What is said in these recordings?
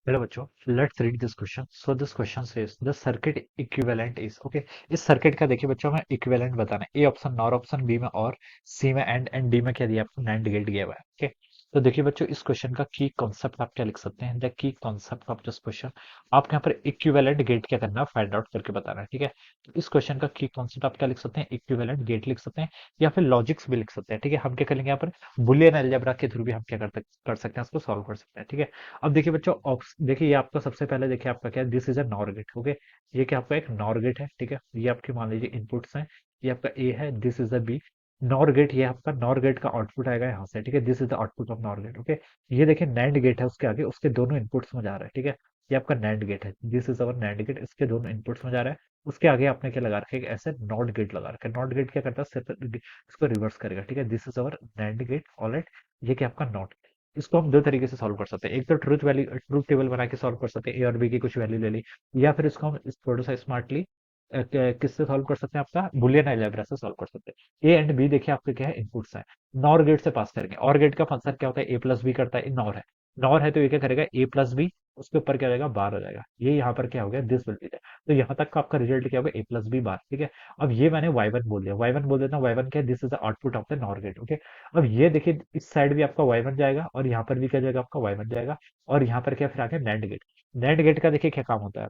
Hello बच्चों, let's read this question. So this question says the circuit equivalent is okay. इस circuit का देखिए बच्चों, हमें इक्विवेलेंट बताना है। A option nor option, B में और, सी में एंड डी में क्या दिया आपको, नैंड गेट दिया हुआ है। ओके, तो देखिए बच्चों, इस क्वेश्चन का की कॉन्सेप्ट आप क्या लिख सकते हैं, the key concept of this question. आपको यहाँ पर इक्विवेलेंट गेट क्या करना है, फाइंड आउट करके बताना है। ठीक है, तो इस क्वेश्चन का की कॉन्सेप्ट आप क्या लिख सकते हैं, इक्विवेलेंट गेट लिख सकते हैं, या फिर लॉजिक्स भी लिख सकते हैं। ठीक है, हम क्या करेंगे यहाँ पर, बुलियन अलजेब्रा के थ्रू भी हम क्या कर सकते हैं, इसको सॉल्व कर सकते हैं। ठीक है, अब देखिए बच्चों, देखिए ये आपका सबसे पहले देखिए आपका क्या है, this is a NOR gate. Okay, ये क्या आपका एक नॉर गेट है। ठीक है, ये आपके मान लीजिए इनपुट्स हैं, ये आपका ए है, this is the B. NOR gate, ये आपका नॉर गेट का आउटपुट आएगा यहाँ से। ठीक है, this is the output of NOR gate. Okay, ये देखिए नैंड गेट है, उसके आगे उसके दोनों इनपुट्स में जा रहा है। ठीक है, ये आपका नैंड गेट है, this is our NAND gate, इसके दोनों इनपुट्स में जा रहा है। उसके आगे आपने क्या लगा रखा है, ऐसे नॉट गेट लगा रखा है। नॉट गेट क्या करता है, सिर्फ इसको रिवर्स करेगा। ठीक है, this is our NAND gate, alright. ये क्या आपका नॉट, इसको हम दो तरीके से सॉल्व कर सकते हैं। एक तो ट्रूथ वैल्यू, ट्रूथ टेबल बना के सॉल्व कर सकते हैं, ए और बी की कुछ वैल्यू ले ली, या फिर इसको हम थोड़ा सा स्मार्टली किससे सॉल्व कर सकते हैं, आपका बुलियन अलजेब्रा से सॉल्व कर सकते हैं। ए एंड बी देखिए आपके क्या है, इनपुट्स हैं, नॉर गेट से पास करेंगे। और गेट का फंक्शन क्या होता है, ए प्लस बी करता है, नॉर है। नॉर है तो ये क्या करेगा, ए प्लस बी, उसके ऊपर क्या हो जाएगा, बार हो जाएगा। ये यहाँ पर क्या हो गया, दिस विल बी देयर। तो यहाँ तक का आपका रिजल्ट क्या होगा, ए प्लस बी बार। ठीक है, अब ये मैंने वाई वन बोल दिया, वाई वन बोल देता हूँ, वाई वन क्या है, this is the output of the NOR gate. Okay, अब ये देखिए इस साइड भी आपका वाई बन जाएगा, और यहाँ पर भी क्या जाएगा, आपका वाई बन जाएगा। और यहाँ पर क्या फिर आ गया नैंड गेट। नैंड गेट का देखिए क्या काम होता है,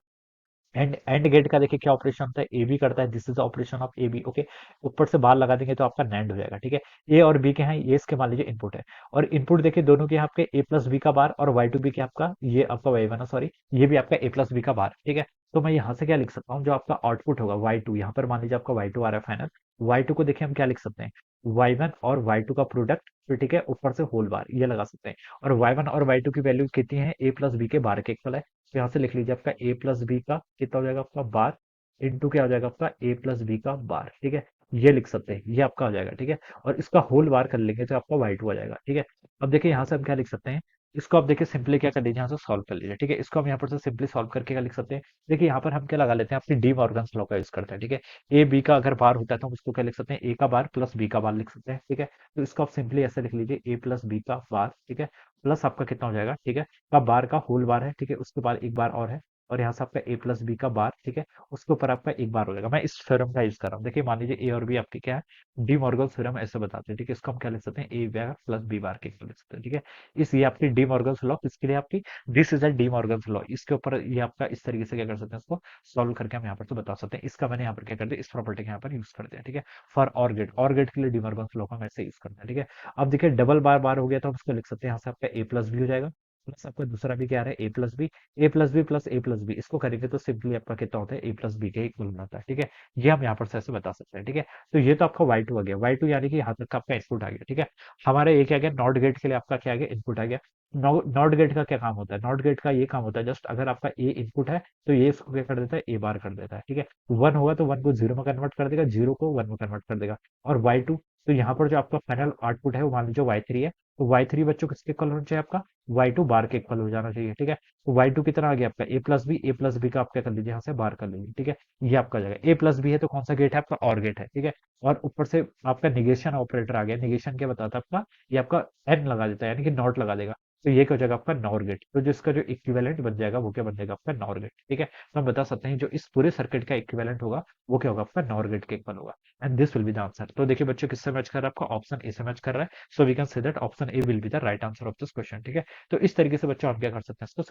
एंड गेट का देखिए क्या ऑपरेशन होता है, ए बी करता है, this is the operation of A B. Okay, ऊपर से बार लगा देंगे तो आपका नैंड हो जाएगा। ठीक है, ए और बी के हैं, ये इसके मान लीजिए इनपुट है, और इनपुट देखिए दोनों के यहाँ पे ए प्लस बी का बार, और वाई टू बी के आपका, ये आपका वाई वन, सॉरी, ये भी आपका ए प्लस बी का बार। ठीक है, तो मैं यहाँ से क्या लिख सकता हूँ, जो आपका आउटपुट होगा वाई टू, यहाँ पर मान लीजिए आपका वाई टू आ रहा है फाइनल। वाई टू को देखिए हम क्या लिख सकते हैं, वाई वन और वाई टू का प्रोडक्ट, फिर ठीक है ऊपर से होल बार ये लगा सकते हैं। और वाई वन और वाई टू की वैल्यू कितनी है, ए प्लस बी के बार के इक्वल है। तो यहाँ से लिख लीजिए आपका ए प्लस बी का कितना हो जाएगा, आपका बार इंटू क्या हो जाएगा, आपका ए प्लस बी का बार। ठीक है, ये लिख सकते हैं, ये आपका हो जाएगा। ठीक है, और इसका होल बार कर लेंगे तो आपका वाई टू आ जाएगा। ठीक है, अब देखिए यहाँ से हम क्या लिख सकते हैं, इसको आप देखिए सिंपली क्या कर लीजिए, यहाँ से सॉल्व कर लीजिए। ठीक है, इसको हम यहाँ पर से सिंपली सॉल्व करके क्या लिख सकते हैं, देखिए यहाँ पर हम क्या लगा लेते हैं, अपनी डी मॉर्गन्स लॉ का यूज करते हैं। ठीक है, ए बी का अगर बार होता है तो हम इसको क्या लिख सकते हैं, ए का बार प्लस बी का बार लिख सकते हैं। ठीक है, तो इसको आप सिंपली ऐसे लिख लीजिए, ए प्लस बी का बार। ठीक है, प्लस आपका कितना हो जाएगा, ठीक है, का बार का होल बार है। ठीक है, उसके बाद एक बार और है, और यहाँ से आपका ए प्लस बी का बार। ठीक है, उसके ऊपर आपका एक बार हो जाएगा। मैं इस थ्योरम का यूज कर रहा हूँ। देखिए मान लीजिए ए और बी आपके क्या है, डी मॉर्गन थ्योरम ऐसे बताते हैं। ठीक है, इसको हम क्या लिख सकते हैं, ए बार प्लस बी बार के लिख सकते हैं। ठीक है, इस ये आपकी डी मॉर्गन लॉ, इसके लिए आपकी this is a De Morgan law, इसके ऊपर ये आपका इस तरीके से क्या कर सकते हैं, इसको सॉल्व करके हम यहाँ पर तो बता सकते हैं। इसका मैंने यहाँ पर क्या कर दिया, इस प्रॉपर्टी के यहाँ पर यूज कर दिया। ठीक है, फॉर और गेट के लिए डी मॉर्गन लॉ का हम ऐसे यूज करते हैं। ठीक है, अब देखिए डबल बार बार हो गया तो हम इसको लिख सकते हैं, यहाँ से आपका ए प्लस बी हो जाएगा, प्लस आपका दूसरा भी क्या आ रहा है, ए प्लस बी, ए प्लस बी प्लस ए प्लस बी, इसको करेंगे तो सिंपली आपका कितना होता है, ए प्लस बी के इक्वल आता है। ठीक है, ये हम यहाँ पर से ऐसे बता सकते हैं। ठीक है, तो ये तो आपका वाई टू आ गया, वाई टू यानी कि यहाँ तक का आपका इनपुट आ गया। ठीक है, हमारे ये क्या गया, नॉट गेट के लिए आपका क्या आ गया, इनपुट आ गया। नॉट गेट का क्या काम होता है, नॉट गेट का ये काम होता है, जस्ट अगर आपका ए इनपुट है तो ये इसको क्या कर देता है, ए बार कर देता है। ठीक है, वन होगा तो वन को जीरो में कन्वर्ट कर देगा, जीरो को वन में कन्वर्ट कर देगा। और वाई टू, तो यहाँ पर जो आपका फाइनल आउटपुट है वो मान लीजिए वाई थ्री है, तो वाई थ्री बच्चों किसके इक्वल होना चाहिए, आपका वाई टू बार के इक्वल हो जाना चाहिए। ठीक है, तो वाई टू कितना आ गया आपका, ए प्लस बी, ए प्लस बी का आप क्या कर लीजिए, यहाँ से बार कर लीजिए। ठीक है, ये आपका जगह ए प्लस बी है तो कौन सा गेट है, आपका और गेट है। ठीक है, और ऊपर से आपका निगेशन ऑपरेटर आ गया, निगेशन क्या बताता है आपका, ये आपका एन लगा देता है, यानी कि नॉट लगा देगा। तो ये क्या हो जाएगा, आपका नॉर गेट। तो जिसका जो इक्विवेलेंट बन जाएगा वो क्या बन जाएगा, आपका नॉर गेट। ठीक है, तो हम बता सकते हैं जो इस पूरे सर्किट का इक्विवेलेंट होगा वो क्या होगा, आपका नॉर गेट के इक्वल होगा। And this will be the answer. तो देखिए बच्चों, किससे मैच कर रहा है, आपका ऑप्शन ए से मैच कर रहा है। So we can say that option A will be the right answer of this question. ठीक है, तो इस तरीके से बच्चों आप क्या कर सकते हैं, इसको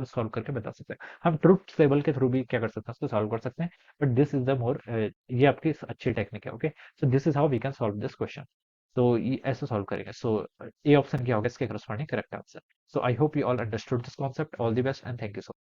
सॉल्व करके बता सकते हैं। हम ट्रुथ टेबल के थ्रू भी क्या कर सकते हैं, इसको सॉल्व कर सकते हैं। But this is the more, ये आपकी अच्छी टेक्निक है। Okay, so this is how we can solve this question. तो ये ऐसे सॉल्व करेंगे। सो ए ऑप्शन क्या होगा इसके corresponding correct answer. So I hope you all understood this concept. All the best and thank you so